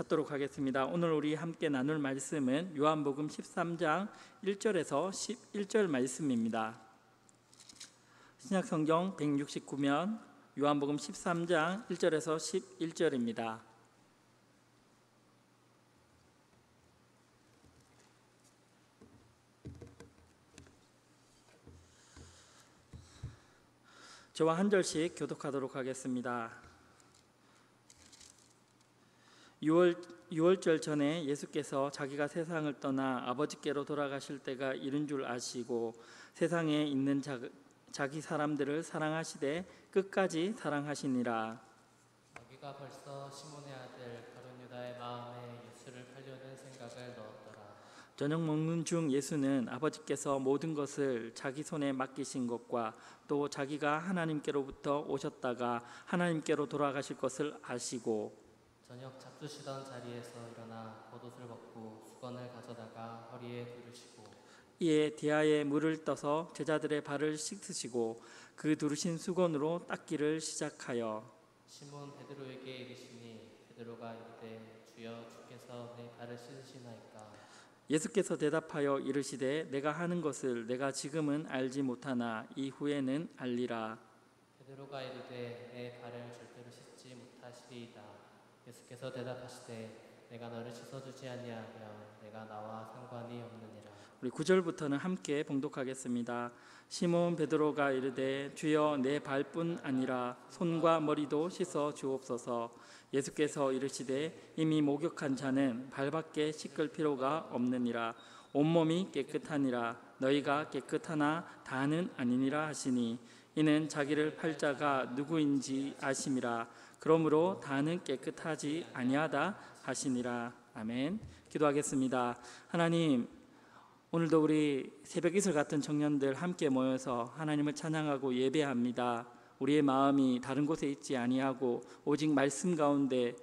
찾도록 하겠습니다. 오늘 우리 함께 나눌 말씀은 요한복음 13장 1절에서 11절 말씀입니다. 신약성경 169면 요한복음 13장 1절에서 11절입니다. 저와 한 절씩 교독하도록 하겠습니다. 6월절 전에 예수께서 자기가 세상을 떠나 아버지께로 돌아가실 때가 이른 줄 아시고 세상에 있는 자기 사람들을 사랑하시되 끝까지 사랑하시니라. 자기가 벌써 시몬의 아들 가룟 유다의 마음에 예수를 팔려는 생각을 넣었더라. 저녁 먹는 중 예수는 아버지께서 모든 것을 자기 손에 맡기신 것과 또 자기가 하나님께로부터 오셨다가 하나님께로 돌아가실 것을 아시고 저녁 잡수시던 자리에서 일어나 겉옷을 벗고 수건을 가져다가 허리에 두르시고 이에 디아에 물을 떠서 제자들의 발을 씻으시고 그 두르신 수건으로 닦기를 시작하여 시몬 베드로에게 이르시니 베드로가 이르되 주여 주께서 내 발을 씻으시나이까. 예수께서 대답하여 이르시되 내가 하는 것을 내가 지금은 알지 못하나 이후에는 알리라. 베드로가 이르되 내 발을 절대로 씻지 못하시리이다. 예수께서 대답하시되 내가 너를 씻어주지 아니하면 내가 나와 상관이 없느니라. 우리 9절부터는 함께 봉독하겠습니다. 시몬 베드로가 이르되 주여 내 발뿐 아니라 손과 머리도 씻어 주옵소서. 예수께서 이르시되 이미 목욕한 자는 발밖에 씻을 필요가 없느니라. 온몸이 깨끗하니라. 너희가 깨끗하나 다는 아니니라 하시니 이는 자기를 팔 자가 누구인지 아심이라. 그러므로 다는 깨끗하지 아니하다 하시니라. 아멘. 기도하겠습니다. 하나님, 오늘도 우리 새벽 이슬 같은 청년들 함께 모여서 하나님을 찬양하고 예배합니다. 우리의 마음이 다른 곳에 있지 아니하고 오직 말씀 가운데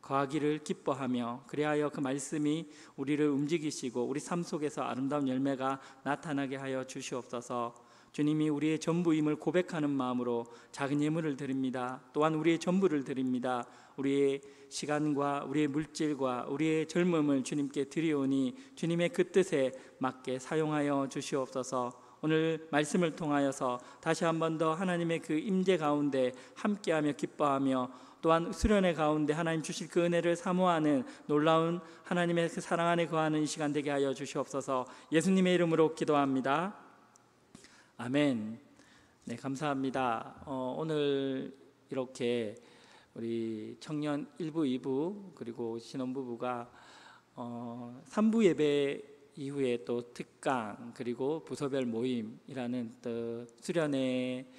거하기를 기뻐하며 그리하여 그 말씀이 우리를 움직이시고 우리 삶 속에서 아름다운 열매가 나타나게 하여 주시옵소서. 주님이 우리의 전부임을 고백하는 마음으로 작은 예물을 드립니다. 또한 우리의 전부를 드립니다. 우리의 시간과 우리의 물질과 우리의 젊음을 주님께 드리오니 주님의 그 뜻에 맞게 사용하여 주시옵소서. 오늘 말씀을 통하여서 다시 한 번 더 하나님의 그 임재 가운데 함께하며 기뻐하며 또한 수련회 가운데 하나님 주실 그 은혜를 사모하는 놀라운 하나님의 그 사랑 안에 거하는 이 시간 되게 하여 주시옵소서. 예수님의 이름으로 기도합니다. 아멘. 네, 감사합니다. 오늘 이렇게 우리 청년 1부, 2부 그리고 신혼부부가 3부 예배 이후에 또 특강 그리고 부서별 모임이라는 또 수련회,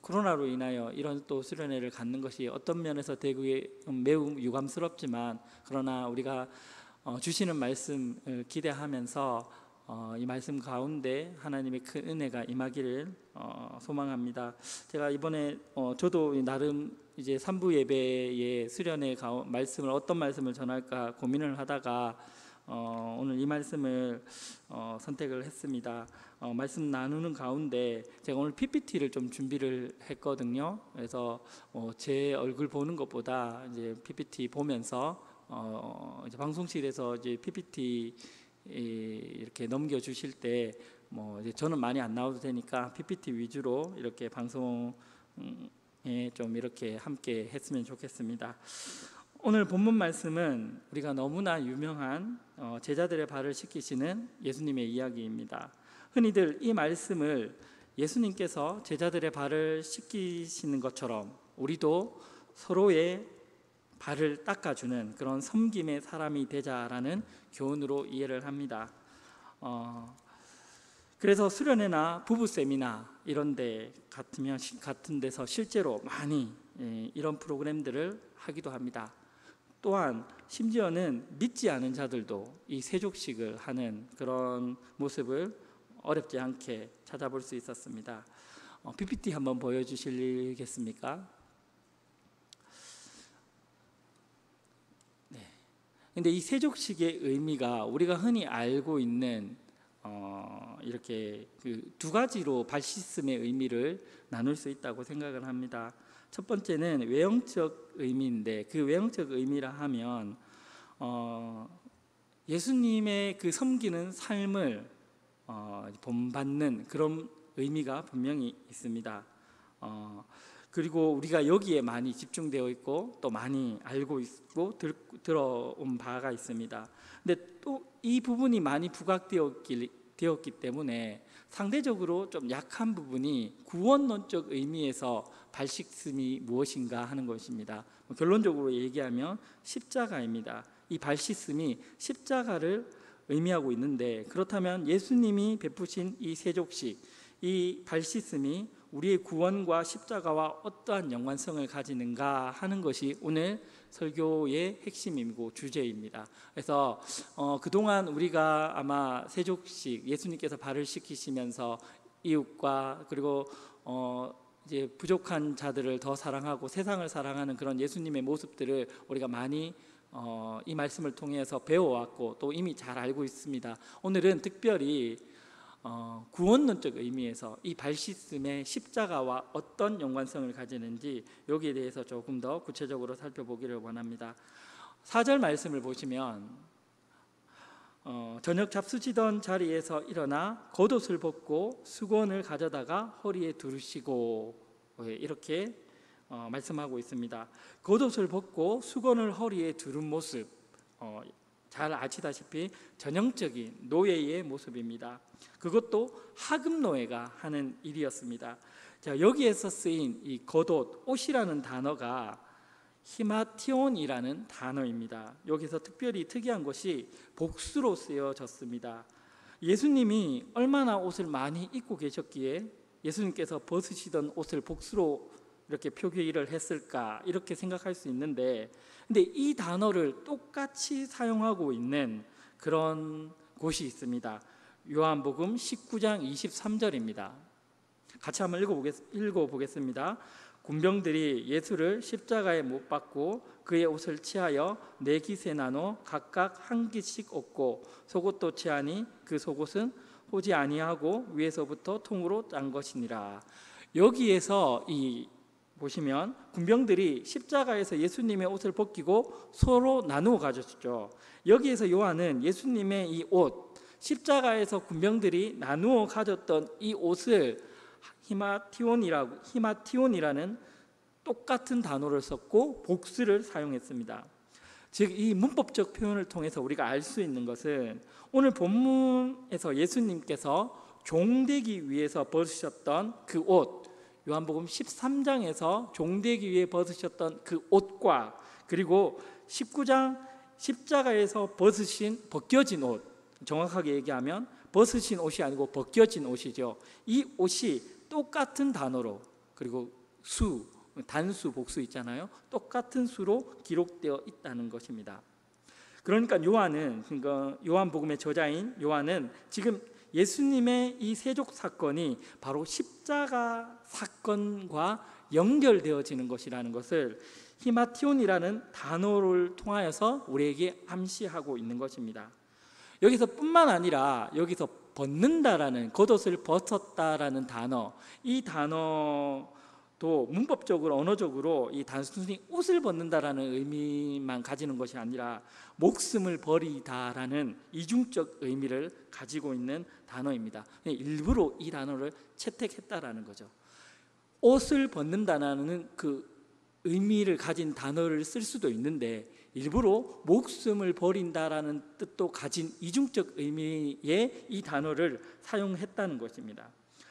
코로나로 인하여 이런 또 수련회를 갖는 것이 어떤 면에서 되게 매우 유감스럽지만 그러나 우리가 주시는 말씀을 기대하면서 이 말씀 가운데 하나님의 큰 은혜가 임하기를 소망합니다. 제가 이번에 저도 나름 이제 3부 예배의 수련회 말씀을 어떤 말씀을 전할까 고민을 하다가 오늘 이 말씀을 선택을 했습니다. 말씀 나누는 가운데 제가 오늘 PPT를 좀 준비를 했거든요. 그래서 제 얼굴 보는 것보다 이제 PPT 보면서 이제 방송실에서 이제 PPT 이렇게 넘겨주실 때 이제 저는 많이 안 나와도 되니까 PPT 위주로 이렇게 방송에 좀 이렇게 함께 했으면 좋겠습니다. 오늘 본문 말씀은 우리가 너무나 유명한 제자들의 발을 씻기시는 예수님의 이야기입니다. 흔히들 이 말씀을 예수님께서 제자들의 발을 씻기시는 것처럼 우리도 서로의 발을 닦아주는 그런 섬김의 사람이 되자라는 교훈으로 이해를 합니다. 그래서 수련회나 부부 세미나 이런 데 같은 데서 실제로 많이 이런 프로그램들을 하기도 합니다. 또한 심지어는 믿지 않은 자들도 이 세족식을 하는 그런 모습을 어렵지 않게 찾아볼 수 있었습니다. PPT 한번 보여주시겠습니까? 근데 이 세족식의 의미가 우리가 흔히 알고 있는 이렇게 그 두 가지로 발 씻음의 의미를 나눌 수 있다고 생각을 합니다. 첫 번째는 외형적 의미인데, 그 외형적 의미라 하면 예수님의 그 섬기는 삶을 본받는 그런 의미가 분명히 있습니다. 그리고 우리가 여기에 많이 집중되어 있고 또 많이 알고 있고 들어온 바가 있습니다. 근데 또 이 부분이 많이 부각되었기 때문에 상대적으로 좀 약한 부분이 구원론적 의미에서 발씻음이 무엇인가 하는 것입니다. 결론적으로 얘기하면 십자가입니다. 이 발씻음이 십자가를 의미하고 있는데, 그렇다면 예수님이 베푸신 이 세족식, 이 발씻음이 우리의 구원과 십자가와 어떠한 연관성을 가지는가 하는 것이 오늘 설교의 핵심이고 주제입니다. 그래서 그동안 우리가 아마 세족식, 예수님께서 발을 씻기시면서 이웃과 그리고 이제 부족한 자들을 더 사랑하고 세상을 사랑하는 그런 예수님의 모습들을 우리가 많이 이 말씀을 통해서 배워왔고 또 이미 잘 알고 있습니다. 오늘은 특별히 구원론적 의미에서 이 발씻음의 십자가와 어떤 연관성을 가지는지 여기에 대해서 조금 더 구체적으로 살펴보기를 원합니다. 4절 말씀을 보시면 저녁 잡수시던 자리에서 일어나 겉옷을 벗고 수건을 가져다가 허리에 두르시고, 이렇게 말씀하고 있습니다. 겉옷을 벗고 수건을 허리에 두른 모습, 잘 아시다시피 전형적인 노예의 모습입니다. 그것도 하급 노예가 하는 일이었습니다. 자, 여기에서 쓰인 이 겉옷, 옷이라는 단어가 히마티온이라는 단어입니다. 여기서 특별히 특이한 것이 복수로 쓰여졌습니다. 예수님이 얼마나 옷을 많이 입고 계셨기에 예수님께서 벗으시던 옷을 복수로 이렇게 표기를 했을까, 이렇게 생각할 수 있는데, 근데 이 단어를 똑같이 사용하고 있는 그런 곳이 있습니다. 요한복음 19장 23절입니다. 같이 한번 읽어보겠습니다. 군병들이 예수를 십자가에 못 박고 그의 옷을 취하여 네 깃에 나눠 각각 한 깃씩 얻고 속옷도 취하니 그 속옷은 호지 아니하고 위에서부터 통으로 짠 것이니라. 여기에서 보시면 군병들이 십자가에서 예수님의 옷을 벗기고 서로 나누어 가졌죠. 여기에서 요한은 예수님의 이 옷, 십자가에서 군병들이 나누어 가졌던 이 옷을 히마티온이라는 똑같은 단어를 썼고 복수를 사용했습니다. 즉, 이 문법적 표현을 통해서 우리가 알 수 있는 것은 오늘 본문에서 예수님께서 종되기 위해서 벗으셨던 그 옷, 요한복음 13장에서 종되기 위해 벗으셨던 그 옷과 그리고 19장 십자가에서 벗겨진 옷, 정확하게 얘기하면 벗으신 옷이 아니고 벗겨진 옷이죠. 이 옷이 똑같은 단어로, 그리고 단수, 복수 있잖아요. 똑같은 수로 기록되어 있다는 것입니다. 그러니까 요한복음의 저자인 요한은 지금 예수님의 이 세족 사건이 바로 십자가 사건과 연결되어지는 것이라는 것을 히마티온이라는 단어를 통하여서 우리에게 암시하고 있는 것입니다. 여기서 뿐만 아니라 여기서 벗는다라는, 겉옷을 벗었다라는 단어, 이 단어도 문법적으로 언어적으로 이 단순히 옷을 벗는다라는 의미만 가지는 것이 아니라 목숨을 버리다라는 이중적 의미를 가지고 있는 단어입니다. 일부러 이 단어를 채택했다라는 거죠. 옷을 벗는다라는 그 의미를 가진 단어를 쓸 수도 있는데 일부러 목숨을 버린다라는 뜻도 가진 이중적 의미의 이 단어를 사용했다는 것입니다.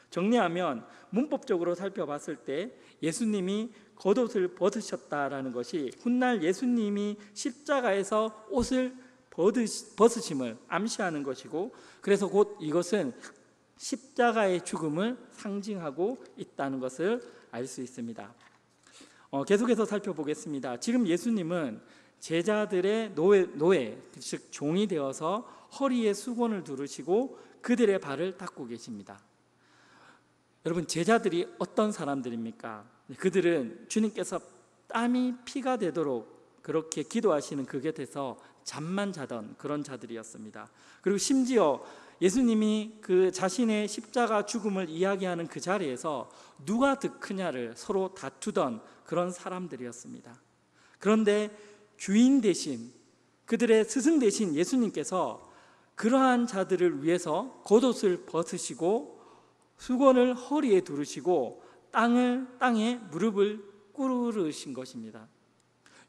정리하면 문법적으로 살펴봤을 때 예수님이 겉옷을 벗으셨다라는 것이 훗날 예수님이 십자가에서 옷을 벗으심을 암시하는 것이고, 그래서 곧 이것은 십자가의 죽음을 상징하고 있다는 것을 알 수 있습니다. 계속해서 살펴보겠습니다. 지금 예수님은 제자들의 노예, 즉 종이 되어서 허리에 수건을 두르시고 그들의 발을 닦고 계십니다. 여러분, 제자들이 어떤 사람들입니까? 그들은 주님께서 땀이 피가 되도록 그렇게 기도하시는 그 곁에서 잠만 자던 그런 자들이었습니다. 그리고 심지어 예수님이 그 자신의 십자가 죽음을 이야기하는 그 자리에서 누가 더 크냐를 서로 다투던 그런 사람들이었습니다. 그런데 주인 대신, 그들의 스승 대신 예수님께서 그러한 자들을 위해서 겉옷을 벗으시고 수건을 허리에 두르시고 땅에 무릎을 꿇으신 것입니다.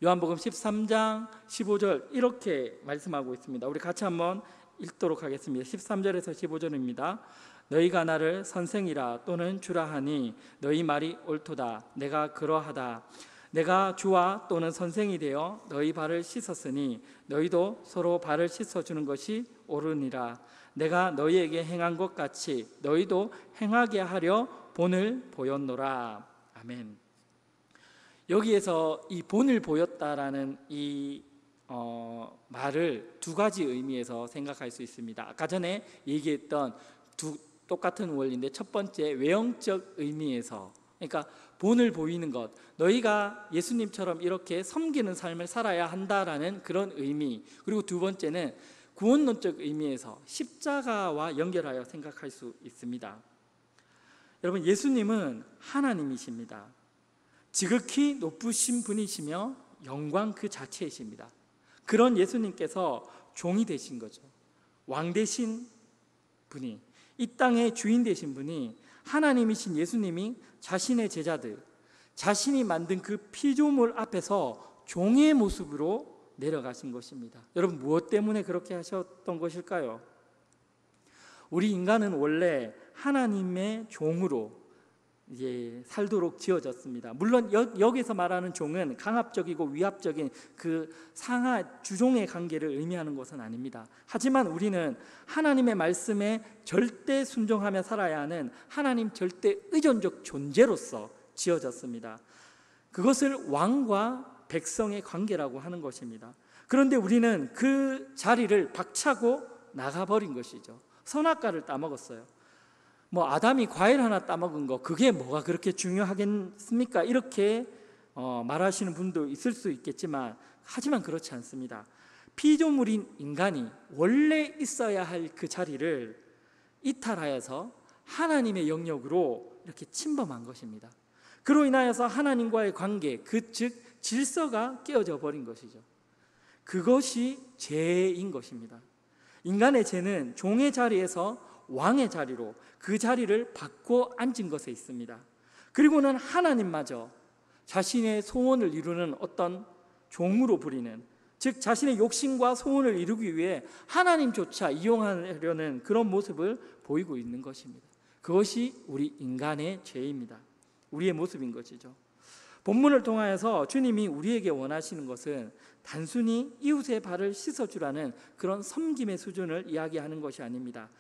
요한복음 13장 15절 이렇게 말씀하고 있습니다. 우리 같이 한번 읽도록 하겠습니다. 13절에서 15절입니다. 너희가 나를 선생이라 또는 주라 하니 너희 말이 옳도다. 내가 그러하다. 내가 주와 또는 선생이 되어 너희 발을 씻었으니 너희도 서로 발을 씻어주는 것이 옳으니라. 내가 너희에게 행한 것 같이 너희도 행하게 하려 본을 보였노라. 아멘. 여기에서 이 본을 보였다라는 이 말을 두 가지 의미에서 생각할 수 있습니다. 아까 전에 얘기했던 똑같은 원리인데, 첫 번째 외형적 의미에서, 그러니까 본을 보이는 것, 너희가 예수님처럼 이렇게 섬기는 삶을 살아야 한다라는 그런 의미. 그리고 두 번째는 구원론적 의미에서 십자가와 연결하여 생각할 수 있습니다. 여러분, 예수님은 하나님이십니다. 지극히 높으신 분이시며 영광 그 자체이십니다. 그런 예수님께서 종이 되신 거죠. 왕 되신 분이, 이 땅의 주인 되신 분이, 하나님이신 예수님이 자신의 제자들, 자신이 만든 그 피조물 앞에서 종의 모습으로 내려가신 것입니다. 여러분, 무엇 때문에 그렇게 하셨던 것일까요? 우리 인간은 원래 하나님의 종으로 살도록 지어졌습니다. 물론 여기서 말하는 종은 강압적이고 위압적인 그 상하 주종의 관계를 의미하는 것은 아닙니다. 하지만 우리는 하나님의 말씀에 절대 순종하며 살아야 하는 하나님 절대 의존적 존재로서 지어졌습니다. 그것을 왕과 백성의 관계라고 하는 것입니다. 그런데 우리는 그 자리를 박차고 나가버린 것이죠. 선악과를 따먹었어요. 아담이 과일 하나 따먹은 거, 그게 뭐가 그렇게 중요하겠습니까? 이렇게 말하시는 분도 있을 수 있겠지만, 하지만 그렇지 않습니다. 피조물인 인간이 원래 있어야 할 그 자리를 이탈하여서 하나님의 영역으로 이렇게 침범한 것입니다. 그로 인하여서 하나님과의 관계, 즉 질서가 깨어져 버린 것이죠. 그것이 죄인 것입니다. 인간의 죄는 종의 자리에서 왕의 자리로, 그 자리를 바꿔 앉은 것에 있습니다. 그리고는 하나님마저 자신의 소원을 이루는 어떤 종으로 부리는, 즉 자신의 욕심과 소원을 이루기 위해 하나님조차 이용하려는 그런 모습을 보이고 있는 것입니다. 그것이 우리 인간의 죄입니다. 우리의 모습인 것이죠. 본문을 통하여서 주님이 우리에게 원하시는 것은 단순히 이웃의 발을 씻어주라는 그런 섬김의 수준을 이야기하는 것이 아닙니다.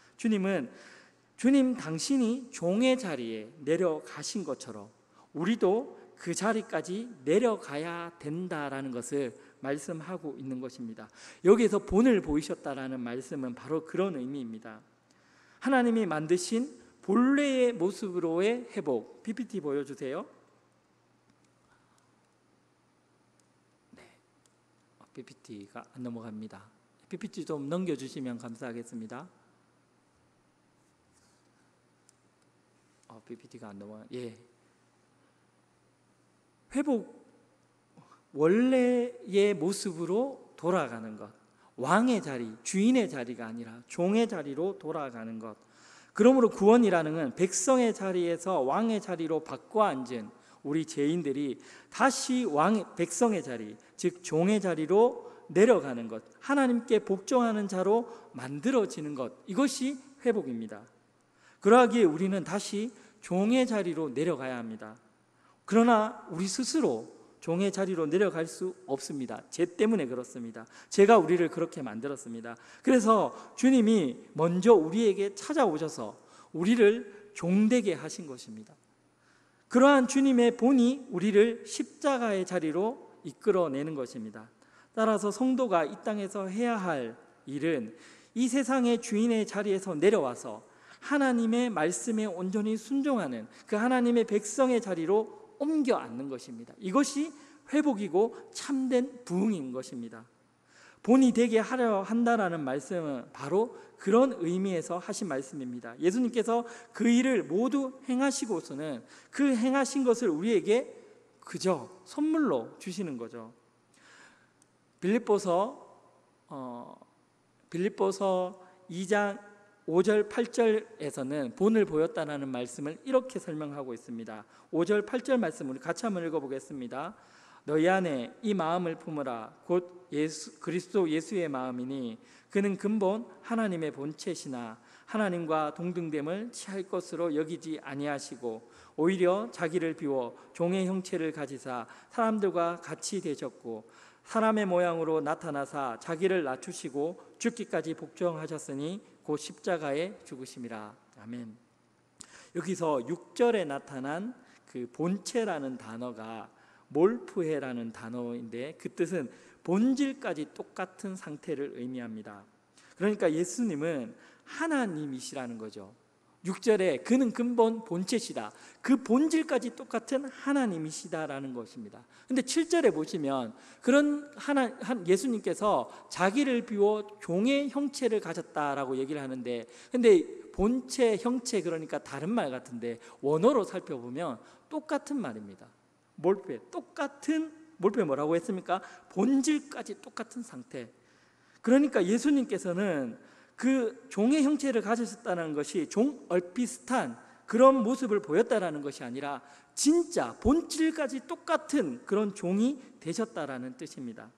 주님 당신이 종의 자리에 내려가신 것처럼 우리도 그 자리까지 내려가야 된다라는 것을 말씀하고 있는 것입니다. 여기에서 본을 보이셨다라는 말씀은 바로 그런 의미입니다. 하나님이 만드신 본래의 모습으로의 회복. PPT 보여주세요. 네, PPT가 안 넘어갑니다. PPT 좀 넘겨주시면 감사하겠습니다. PPT가 안 넘어가. 회복, 원래의 모습으로 돌아가는 것, 왕의 자리, 주인의 자리가 아니라 종의 자리로 돌아가는 것. 그러므로 구원이라는 건 백성의 자리에서 왕의 자리로 바꿔 앉은 우리 죄인들이 다시 백성의 자리, 즉 종의 자리로 내려가는 것, 하나님께 복종하는 자로 만들어지는 것, 이것이 회복입니다. 그러하기에 우리는 다시 종의 자리로 내려가야 합니다. 그러나 우리 스스로 종의 자리로 내려갈 수 없습니다. 죄 때문에 그렇습니다. 죄가 우리를 그렇게 만들었습니다. 그래서 주님이 먼저 우리에게 찾아오셔서 우리를 종되게 하신 것입니다. 그러한 주님의 본이 우리를 십자가의 자리로 이끌어내는 것입니다. 따라서 성도가 이 땅에서 해야 할 일은 이 세상의 주인의 자리에서 내려와서 하나님의 말씀에 온전히 순종하는 그 하나님의 백성의 자리로 옮겨 앉는 것입니다. 이것이 회복이고 참된 부흥인 것입니다. 본이 되게 하려 한다라는 말씀은 바로 그런 의미에서 하신 말씀입니다. 예수님께서 그 일을 모두 행하시고서는 그 행하신 것을 우리에게 그저 선물로 주시는 거죠. 빌립보서 2장 5절 8절에서는 본을 보였다라는 말씀을 이렇게 설명하고 있습니다. 5절 8절 말씀을 같이 한번 읽어보겠습니다. 너희 안에 이 마음을 품으라. 곧 그리스도 예수의 마음이니 그는 근본 하나님의 본체시나 하나님과 동등됨을 취할 것으로 여기지 아니하시고 오히려 자기를 비워 종의 형체를 가지사 사람들과 같이 되셨고 사람의 모양으로 나타나사 자기를 낮추시고 죽기까지 복종하셨으니 곧 십자가에 죽으심이라. 아멘. 여기서 6절에 나타난 그 본체라는 단어가 몰프헤라는 단어인데 그 뜻은 본질까지 똑같은 상태를 의미합니다. 그러니까 예수님은 하나님이시라는 거죠. 6절에 그는 근본 본체시다. 그 본질까지 똑같은 하나님이시다라는 것입니다. 근데 7절에 보시면 그런 예수님께서 자기를 비워 종의 형체를 가졌다라고 얘기를 하는데, 근데 본체, 형체 그러니까 다른 말 같은데 원어로 살펴보면 똑같은 말입니다. 몰페, 똑같은 몰페 뭐라고 했습니까? 본질까지 똑같은 상태. 그러니까 예수님께서는 그 종의 형체를 가졌다는 것이 종 얼비슷한 그런 모습을 보였다라는 것이 아니라 진짜 본질까지 똑같은 그런 종이 되셨다라는 뜻입니다.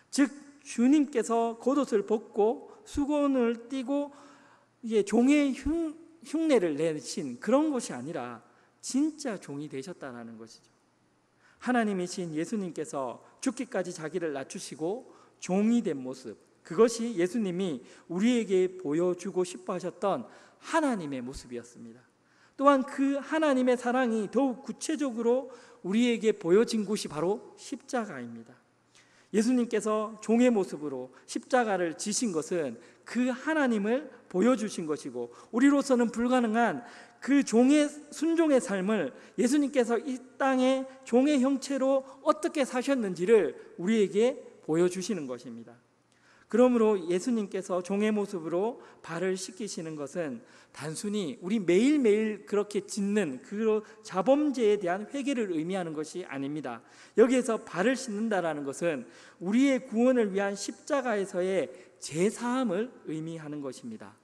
즉 주님께서 겉옷을 벗고 수건을 띠고 이게 종의 흉내를 내신 그런 것이 아니라 진짜 종이 되셨다라는 것이죠. 하나님이신 예수님께서 죽기까지 자기를 낮추시고 종이 된 모습, 그것이 예수님이 우리에게 보여주고 싶어 하셨던 하나님의 모습이었습니다. 또한 그 하나님의 사랑이 더욱 구체적으로 우리에게 보여진 곳이 바로 십자가입니다. 예수님께서 종의 모습으로 십자가를 지신 것은 그 하나님을 보여주신 것이고, 우리로서는 불가능한 그 종의 순종의 삶을 예수님께서 이 땅에 종의 형체로 어떻게 사셨는지를 우리에게 보여주시는 것입니다. 그러므로 예수님께서 종의 모습으로 발을 씻기시는 것은 단순히 우리 매일매일 그렇게 짓는 그 자범죄에 대한 회개를 의미하는 것이 아닙니다. 여기에서 발을 씻는다라는 것은 우리의 구원을 위한 십자가에서의 제사함을 의미하는 것입니다.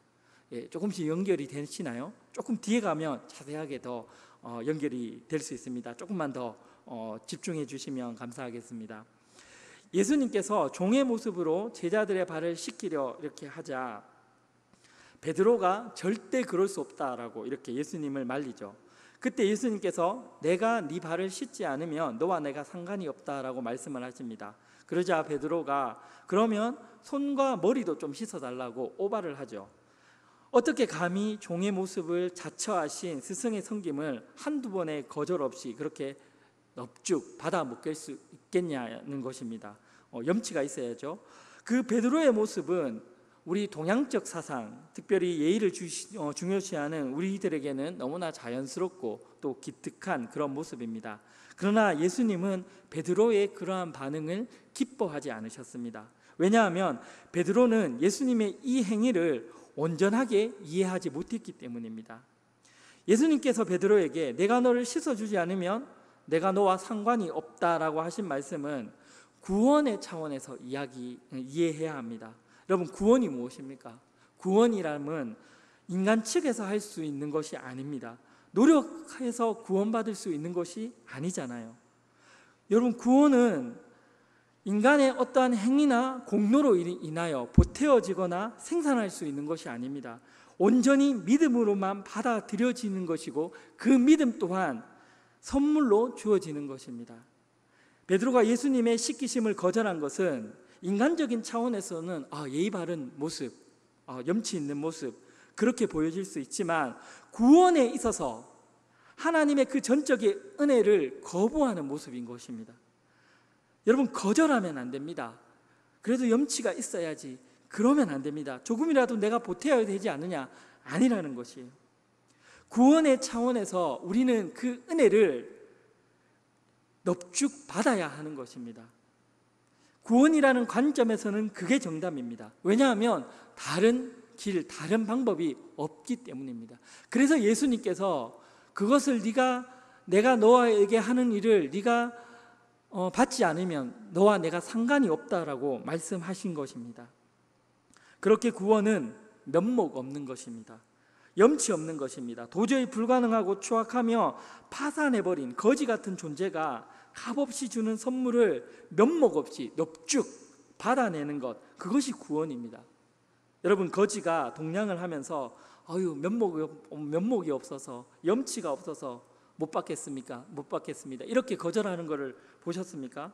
조금씩 연결이 되시나요? 조금 뒤에 가면 자세하게 더 연결이 될 수 있습니다. 조금만 더 집중해 주시면 감사하겠습니다. 예수님께서 종의 모습으로 제자들의 발을 씻기려 이렇게 하자 베드로가 절대 그럴 수 없다라고 이렇게 예수님을 말리죠. 그때 예수님께서 내가 네 발을 씻지 않으면 너와 내가 상관이 없다라고 말씀을 하십니다. 그러자 베드로가 그러면 손과 머리도 좀 씻어달라고 오발을 하죠. 어떻게 감히 종의 모습을 자처하신 스승의 섬김을 한두 번의 거절 없이 그렇게 넙죽 받아 먹을 수 있겠냐는 것입니다. 염치가 있어야죠. 그 베드로의 모습은 우리 동양적 사상, 특별히 예의를 중요시하는 우리들에게는 너무나 자연스럽고 또 기특한 그런 모습입니다. 그러나 예수님은 베드로의 그러한 반응을 기뻐하지 않으셨습니다. 왜냐하면 베드로는 예수님의 이 행위를 온전하게 이해하지 못했기 때문입니다. 예수님께서 베드로에게 내가 너를 씻어주지 않으면 내가 너와 상관이 없다라고 하신 말씀은 구원의 차원에서 이해해야 합니다. 여러분, 구원이 무엇입니까? 구원이라면 인간 측에서 할 수 있는 것이 아닙니다. 노력해서 구원받을 수 있는 것이 아니잖아요. 여러분, 구원은 인간의 어떠한 행위나 공로로 인하여 보태어지거나 생산할 수 있는 것이 아닙니다. 온전히 믿음으로만 받아들여지는 것이고 그 믿음 또한 선물로 주어지는 것입니다. 베드로가 예수님의 씻기심을 거절한 것은 인간적인 차원에서는 예의 바른 모습, 염치 있는 모습 그렇게 보여질 수 있지만 구원에 있어서 하나님의 그 전적인 은혜를 거부하는 모습인 것입니다. 여러분, 거절하면 안 됩니다. 그래도 염치가 있어야지. 그러면 안 됩니다. 조금이라도 내가 보태어야 되지 않느냐? 아니라는 것이에요. 구원의 차원에서 우리는 그 은혜를 넙죽 받아야 하는 것입니다. 구원이라는 관점에서는 그게 정답입니다. 왜냐하면 다른 길, 다른 방법이 없기 때문입니다. 그래서 예수님께서 그것을 내가 너에게 하는 일을 네가 받지 않으면 너와 내가 상관이 없다라고 말씀하신 것입니다. 그렇게 구원은 면목 없는 것입니다. 염치 없는 것입니다. 도저히 불가능하고 추악하며 파산해버린 거지 같은 존재가 값없이 주는 선물을 면목 없이 넙죽 받아내는 것, 그것이 구원입니다. 여러분, 거지가 동냥을 하면서 면목이 없어서, 염치가 없어서 못 받겠습니까? 못 받겠습니다. 이렇게 거절하는 것을 보셨습니까?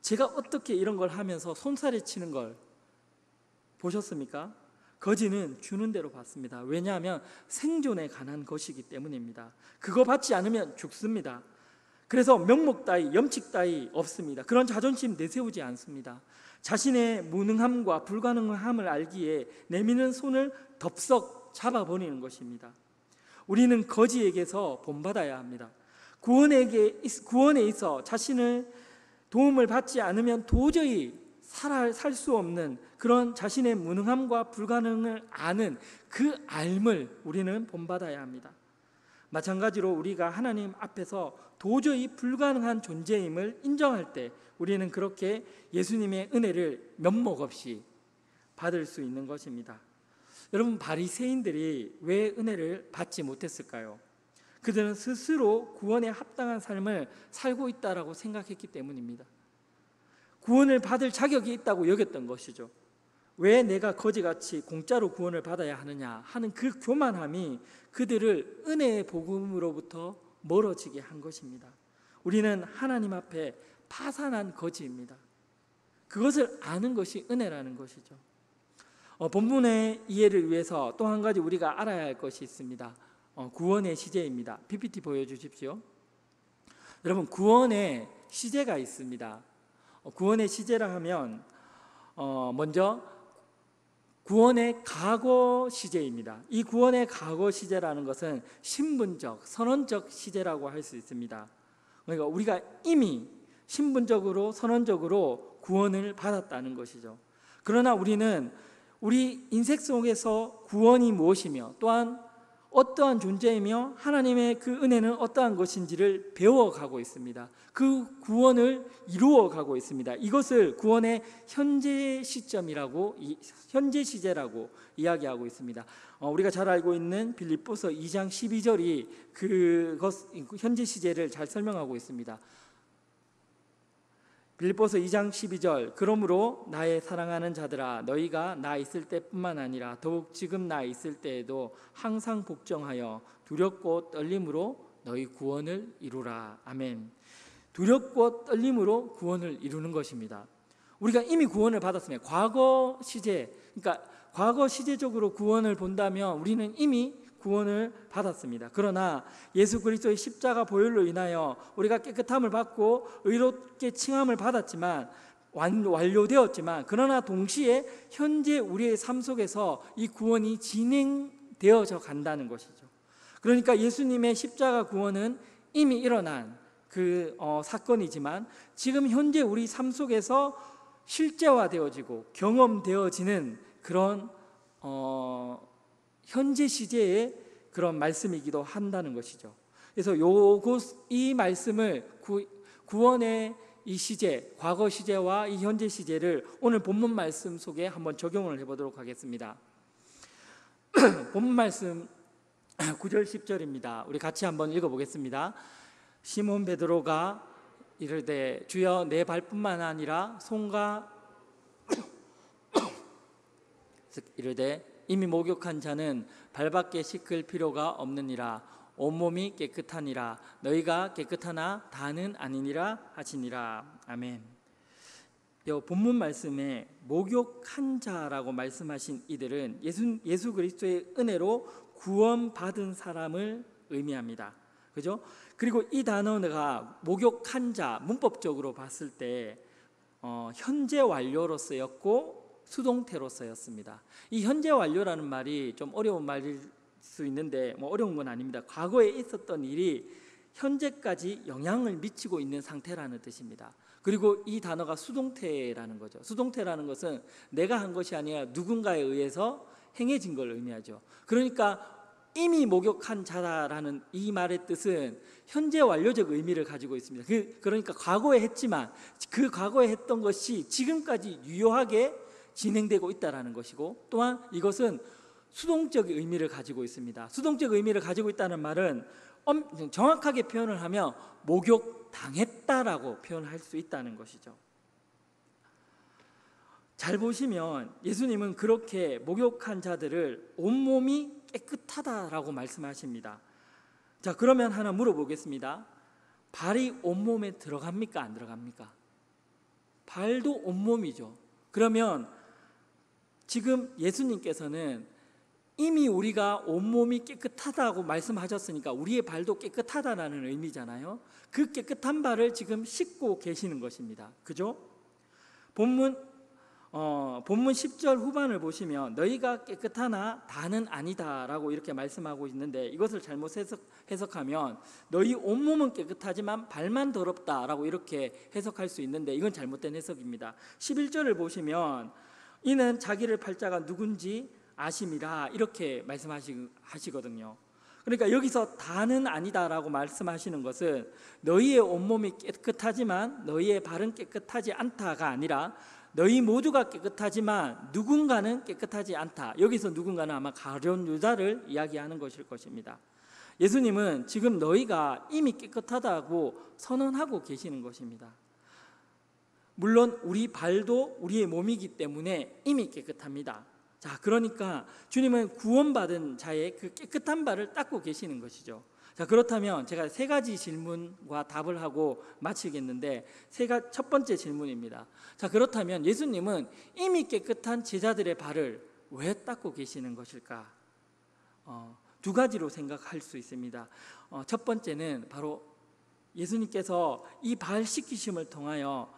제가 어떻게 이런 걸 하면서 손살에 치는 걸 보셨습니까? 거지는 주는 대로 받습니다. 왜냐하면 생존에 관한 것이기 때문입니다. 그거 받지 않으면 죽습니다. 그래서 면목 따위, 염칙 따위 없습니다. 그런 자존심 내세우지 않습니다. 자신의 무능함과 불가능함을 알기에 내미는 손을 덥석 잡아버리는 것입니다. 우리는 거지에게서 본받아야 합니다. 구원에 있어 자신을 도움을 받지 않으면 도저히 살 수 없는 그런 자신의 무능함과 불가능을 아는 그 알을 우리는 본받아야 합니다. 마찬가지로 우리가 하나님 앞에서 도저히 불가능한 존재임을 인정할 때 우리는 그렇게 예수님의 은혜를 면목 없이 받을 수 있는 것입니다. 여러분, 바리새인들이 왜 은혜를 받지 못했을까요? 그들은 스스로 구원에 합당한 삶을 살고 있다라고 생각했기 때문입니다. 구원을 받을 자격이 있다고 여겼던 것이죠. 왜 내가 거지같이 공짜로 구원을 받아야 하느냐 하는 그 교만함이 그들을 은혜의 복음으로부터 멀어지게 한 것입니다. 우리는 하나님 앞에 파산한 거지입니다. 그것을 아는 것이 은혜라는 것이죠. 본문의 이해를 위해서 또 한 가지 우리가 알아야 할 것이 있습니다. 구원의 시제입니다. PPT 보여주십시오. 여러분, 구원의 시제가 있습니다. 구원의 시제라 하면 먼저 구원의 과거 시제입니다. 이 구원의 과거 시제라는 것은 신분적, 선언적 시제라고 할 수 있습니다. 그러니까 우리가 이미 신분적으로, 선언적으로 구원을 받았다는 것이죠. 그러나 우리는 우리 인생 속에서 구원이 무엇이며 또한 어떠한 존재이며 하나님의 그 은혜는 어떠한 것인지를 배워가고 있습니다. 그 구원을 이루어가고 있습니다. 이것을 구원의 현재 시점이라고, 현재 시제라고 이야기하고 있습니다. 우리가 잘 알고 있는 빌립보서 2장 12절이 현재 시제를 잘 설명하고 있습니다. 빌립보서 2장 12절, 그러므로 나의 사랑하는 자들아, 너희가 나 있을 때뿐만 아니라 더욱 지금 나 있을 때에도 항상 복종하여 두렵고 떨림으로 너희 구원을 이루라. 아멘. 두렵고 떨림으로 구원을 이루는 것입니다. 우리가 이미 구원을 받았으면 과거 시제, 그러니까 과거 시제적으로 구원을 본다면 우리는 이미 구원을 받았습니다. 그러나 예수 그리스도의 십자가 보혈로 인하여 우리가 깨끗함을 받고 의롭게 칭함을 받았지만 완료되었지만, 그러나 동시에 현재 우리의 삶 속에서 이 구원이 진행되어져 간다는 것이죠. 그러니까 예수님의 십자가 구원은 이미 일어난 그 사건이지만 지금 현재 우리 삶 속에서 실제화되어지고 경험되어지는 그런 현재 시제의 그런 말씀이기도 한다는 것이죠. 그래서 이 말씀을 구원의 이 시제, 과거 시제와 이 현재 시제를 오늘 본문 말씀 속에 한번 적용을 해보도록 하겠습니다. 본문 말씀 9절 10절입니다. 우리 같이 한번 읽어보겠습니다. 시몬 베드로가 이르되 주여 내 발뿐만 아니라 손과 이르되 이미 목욕한 자는 발밖에 씻을 필요가 없느니라. 온몸이 깨끗하니라. 너희가 깨끗하나 다는 아니니라 하시니라. 아멘. 본문 말씀에 목욕한 자라고 말씀하신 이들은 예수 그리스도의 은혜로 구원받은 사람을 의미합니다. 그죠? 그리고 이 단어가 목욕한 자, 문법적으로 봤을 때 현재 완료로 쓰였고 수동태로 쓰였습니다. 이 현재 완료라는 말이 좀 어려운 말일 수 있는데 어려운 건 아닙니다. 과거에 있었던 일이 현재까지 영향을 미치고 있는 상태라는 뜻입니다. 그리고 이 단어가 수동태라는 거죠. 수동태라는 것은 내가 한 것이 아니라 누군가에 의해서 행해진 걸 의미하죠. 그러니까 이미 목욕한 자다라는 이 말의 뜻은 현재 완료적 의미를 가지고 있습니다. 그러니까 과거에 했지만 그 과거에 했던 것이 지금까지 유효하게 진행되고 있다는 것이고, 또한 이것은 수동적 의미를 가지고 있습니다. 수동적 의미를 가지고 있다는 말은 정확하게 표현을 하면 목욕당했다라고 표현할 수 있다는 것이죠. 잘 보시면 예수님은 그렇게 목욕한 자들을 온몸이 깨끗하다라고 말씀하십니다. 자, 그러면 하나 물어보겠습니다. 발이 온몸에 들어갑니까? 안 들어갑니까? 발도 온몸이죠. 그러면 지금 예수님께서는 이미 우리가 온몸이 깨끗하다고 말씀하셨으니까 우리의 발도 깨끗하다라는 의미잖아요. 그 깨끗한 발을 지금 씻고 계시는 것입니다. 그죠? 본문 10절 후반을 보시면 너희가 깨끗하나 다는 아니다라고 이렇게 말씀하고 있는데, 이것을 잘못 해석하면 너희 온몸은 깨끗하지만 발만 더럽다라고 이렇게 해석할 수 있는데, 이건 잘못된 해석입니다. 11절을 보시면 이는 자기를 팔자가 누군지 아심이라 이렇게 말씀하시거든요. 그러니까 여기서 다는 아니다라고 말씀하시는 것은 너희의 온몸이 깨끗하지만 너희의 발은 깨끗하지 않다가 아니라 너희 모두가 깨끗하지만 누군가는 깨끗하지 않다. 여기서 누군가는 아마 가룟 유다를 이야기하는 것일 것입니다. 예수님은 지금 너희가 이미 깨끗하다고 선언하고 계시는 것입니다. 물론 우리 발도 우리의 몸이기 때문에 이미 깨끗합니다. 자, 그러니까 주님은 구원받은 자의 그 깨끗한 발을 닦고 계시는 것이죠. 자, 그렇다면 제가 세 가지 질문과 답을 하고 마치겠는데, 첫 번째 질문입니다. 자, 그렇다면 예수님은 이미 깨끗한 제자들의 발을 왜 닦고 계시는 것일까? 두 가지로 생각할 수 있습니다. 첫 번째는 바로 예수님께서 이 발 씻기심을 통하여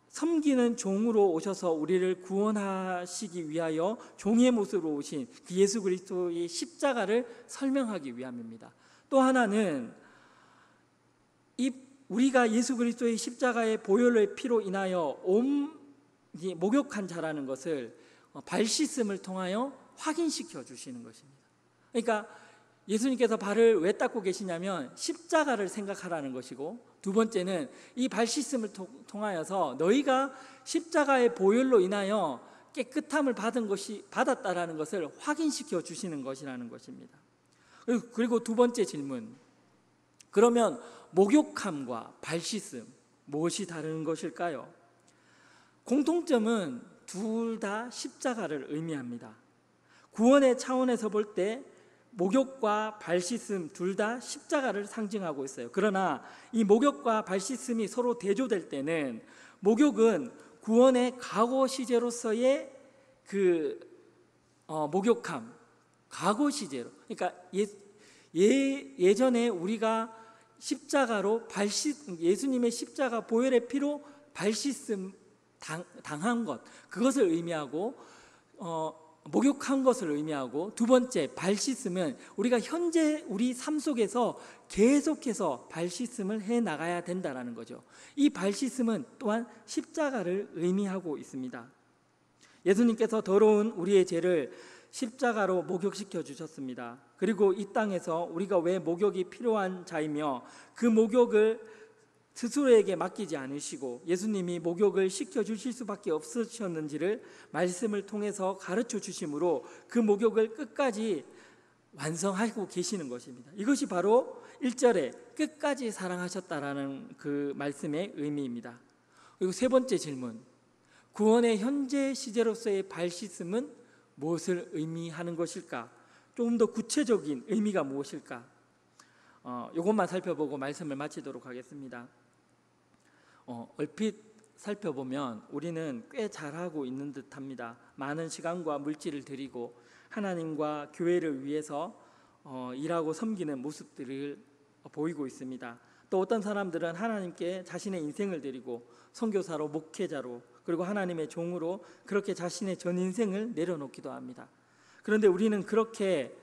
섬기는 종으로 오셔서 우리를 구원하시기 위하여 종의 모습으로 오신 그 예수 그리스도의 십자가를 설명하기 위함입니다. 또 하나는 우리가 예수 그리스도의 십자가의 보혈의 피로 인하여 목욕한 자라는 것을 발 씻음을 통하여 확인시켜 주시는 것입니다. 그러니까 예수님께서 발을 왜 닦고 계시냐면 십자가를 생각하라는 것이고, 두 번째는 이 발 씻음을 통하여서 너희가 십자가의 보혈로 인하여 깨끗함을 받았다라는 것을 확인시켜 주시는 것이라는 것입니다. 그리고 두 번째 질문, 그러면 목욕함과 발 씻음 무엇이 다른 것일까요? 공통점은 둘 다 십자가를 의미합니다. 구원의 차원에서 볼 때 목욕과 발 씻음 둘 다 십자가를 상징하고 있어요. 그러나 이 목욕과 발 씻음이 서로 대조될 때는 목욕은 구원의 과거 시제로서의 목욕함, 과거 시제로. 그러니까 예전에 우리가 십자가로 예수님의 십자가 보혈의 피로 발 씻음 당한 것, 그것을 의미하고 목욕한 것을 의미하고, 두 번째 발 씻음은 우리가 현재 우리 삶 속에서 계속해서 발 씻음을 해 나가야 된다라는 거죠. 이 발 씻음은 또한 십자가를 의미하고 있습니다. 예수님께서 더러운 우리의 죄를 십자가로 목욕시켜 주셨습니다. 그리고 이 땅에서 우리가 왜 목욕이 필요한 자이며 그 목욕을 스스로에게 맡기지 않으시고 예수님이 목욕을 시켜주실 수밖에 없으셨는지를 말씀을 통해서 가르쳐 주심으로 그 목욕을 끝까지 완성하고 계시는 것입니다. 이것이 바로 1절에 끝까지 사랑하셨다라는 그 말씀의 의미입니다. 그리고 세 번째 질문, 구원의 현재 시제로서의 발 씻음은 무엇을 의미하는 것일까? 조금 더 구체적인 의미가 무엇일까? 이것만 살펴보고 말씀을 마치도록 하겠습니다. 얼핏 살펴보면 우리는 꽤 잘하고 있는 듯합니다. 많은 시간과 물질을 들이고 하나님과 교회를 위해서 일하고 섬기는 모습들을 보이고 있습니다. 또 어떤 사람들은 하나님께 자신의 인생을 드리고 선교사로, 목회자로, 그리고 하나님의 종으로 그렇게 자신의 전 인생을 내려놓기도 합니다. 그런데 우리는 그렇게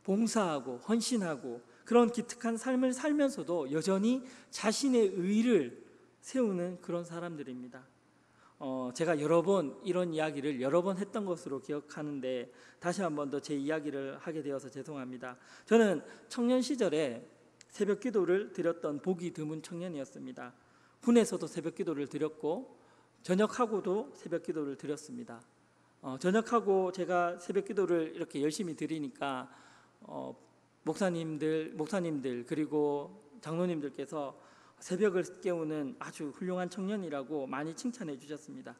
봉사하고 헌신하고 그런 기특한 삶을 살면서도 여전히 자신의 의를 세우는 그런 사람들입니다. 제가 여러 번 이런 이야기를 여러 번 했던 것으로 기억하는데 다시 한 번 더 제 이야기를 하게 되어서 죄송합니다. 저는 청년 시절에 새벽 기도를 드렸던 보기 드문 청년이었습니다. 군에서도 새벽 기도를 드렸고 전역하고도 새벽 기도를 드렸습니다. 전역하고 제가 새벽 기도를 이렇게 열심히 드리니까 목사님들 그리고 장로님들께서 새벽을 깨우는 아주 훌륭한 청년이라고 많이 칭찬해 주셨습니다.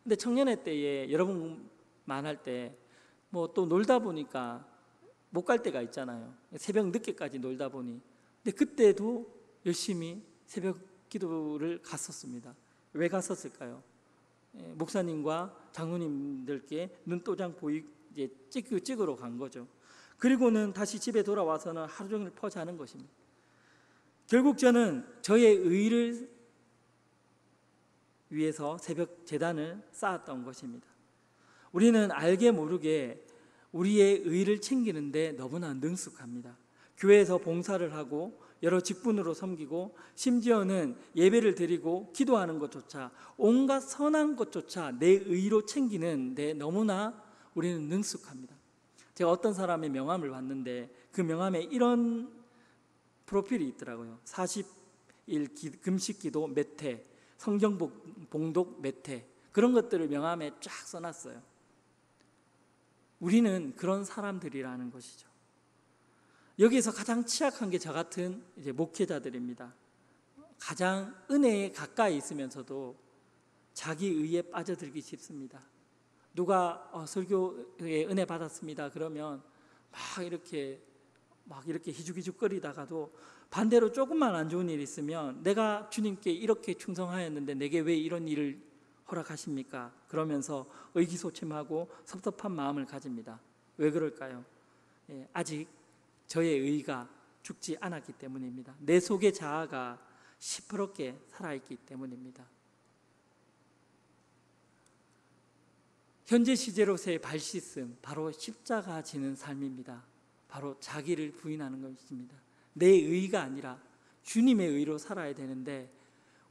근데 청년회 때에 여러분 만할 때 뭐 또 놀다 보니까 못 갈 때가 있잖아요. 새벽 늦게까지 놀다 보니. 근데 그때도 열심히 새벽 기도를 갔었습니다. 왜 갔었을까요? 목사님과 장로님들께 눈도장 이제 찍으러 간 거죠. 그리고는 다시 집에 돌아와서는 하루 종일 퍼자는 것입니다. 결국 저는 저의 의를 위해서 새벽 제단을 쌓았던 것입니다. 우리는 알게 모르게 우리의 의를 챙기는데 너무나 능숙합니다. 교회에서 봉사를 하고 여러 직분으로 섬기고 심지어는 예배를 드리고 기도하는 것조차 온갖 선한 것조차 내 의로 챙기는 데 너무나 우리는 능숙합니다. 제가 어떤 사람의 명함을 봤는데 그 명함에 이런 프로필이 있더라고요. 40일 금식 기도 몇 회, 성경 봉독 몇 회, 그런 것들을 명함에 쫙 써놨어요. 우리는 그런 사람들이라는 것이죠. 여기에서 가장 취약한 게 저 같은 이제 목회자들입니다. 가장 은혜에 가까이 있으면서도 자기 의에 빠져들기 쉽습니다. 누가 설교에 은혜 받았습니다 그러면 막 이렇게 희죽희죽거리다가도 반대로 조금만 안 좋은 일이 있으면 내가 주님께 이렇게 충성하였는데 내게 왜 이런 일을 허락하십니까? 그러면서 의기소침하고 섭섭한 마음을 가집니다. 왜 그럴까요? 아직 저의 의가 죽지 않았기 때문입니다. 내 속의 자아가 시퍼렇게 살아있기 때문입니다. 현재 시제로서의 발씻음, 바로 십자가 지는 삶입니다. 바로 자기를 부인하는 것입니다. 내 의가 아니라 주님의 의로 살아야 되는데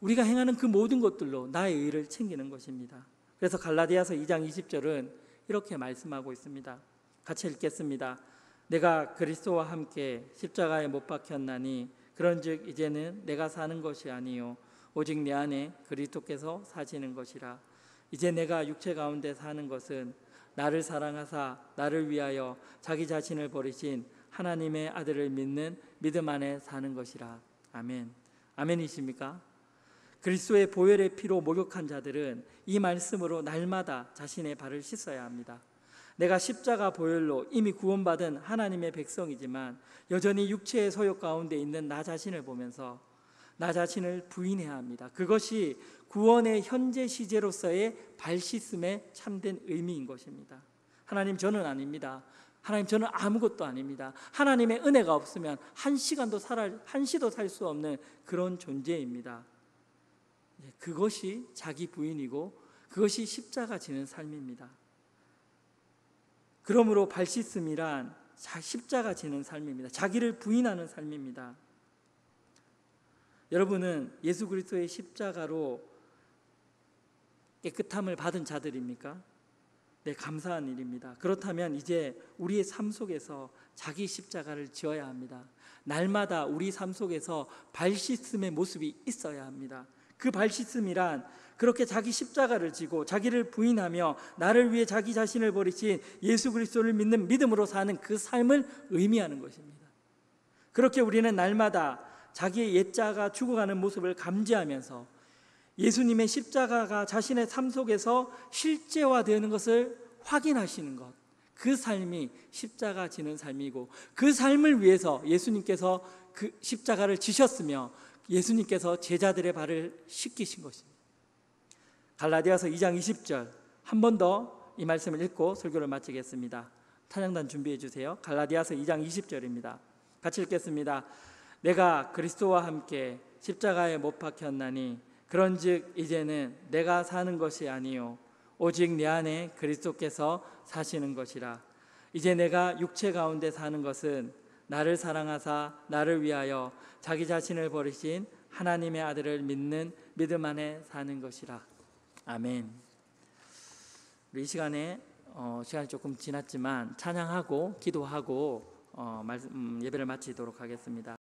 우리가 행하는 그 모든 것들로 나의 의를 챙기는 것입니다. 그래서 갈라디아서 2장 20절은 이렇게 말씀하고 있습니다. 같이 읽겠습니다. 내가 그리스도와 함께 십자가에 못 박혔나니 그런즉 이제는 내가 사는 것이 아니요 오직 내 안에 그리스도께서 사시는 것이라. 이제 내가 육체 가운데 사는 것은 나를 사랑하사 나를 위하여 자기 자신을 버리신 하나님의 아들을 믿는 믿음 안에 사는 것이라. 아멘. 아멘이십니까? 그리스도의 보혈의 피로 목욕한 자들은 이 말씀으로 날마다 자신의 발을 씻어야 합니다. 내가 십자가 보혈로 이미 구원받은 하나님의 백성이지만 여전히 육체의 소욕 가운데 있는 나 자신을 보면서 나 자신을 부인해야 합니다. 그것이 구원의 현재 시제로서의 발씻음의 참된 의미인 것입니다. 하나님, 저는 아닙니다. 하나님, 저는 아무것도 아닙니다. 하나님의 은혜가 없으면 한 시도 살 수 없는 그런 존재입니다. 그것이 자기 부인이고 그것이 십자가 지는 삶입니다. 그러므로 발씻음이란 십자가 지는 삶입니다. 자기를 부인하는 삶입니다. 여러분은 예수 그리스도의 십자가로 깨끗함을 받은 자들입니까? 네, 감사한 일입니다. 그렇다면 이제 우리의 삶 속에서 자기 십자가를 지어야 합니다. 날마다 우리 삶 속에서 발씻음의 모습이 있어야 합니다. 그 발씻음이란 그렇게 자기 십자가를 지고 자기를 부인하며 나를 위해 자기 자신을 버리신 예수 그리스도를 믿는 믿음으로 사는 그 삶을 의미하는 것입니다. 그렇게 우리는 날마다 자기의 옛자가 죽어가는 모습을 감지하면서 예수님의 십자가가 자신의 삶 속에서 실제화되는 것을 확인하시는 것, 그 삶이 십자가 지는 삶이고 그 삶을 위해서 예수님께서 그 십자가를 지셨으며 예수님께서 제자들의 발을 씻기신 것입니다. 갈라디아서 2장 20절 한 번 더 이 말씀을 읽고 설교를 마치겠습니다. 찬양단 준비해 주세요. 갈라디아서 2장 20절입니다. 같이 읽겠습니다. 내가 그리스도와 함께 십자가에 못 박혔나니 그런즉 이제는 내가 사는 것이 아니요 오직 내 안에 그리스도께서 사시는 것이라. 이제 내가 육체 가운데 사는 것은 나를 사랑하사 나를 위하여 자기 자신을 버리신 하나님의 아들을 믿는 믿음 안에 사는 것이라. 아멘. 우리 이 시간에 시간이 조금 지났지만 찬양하고 기도하고 예배를 마치도록 하겠습니다.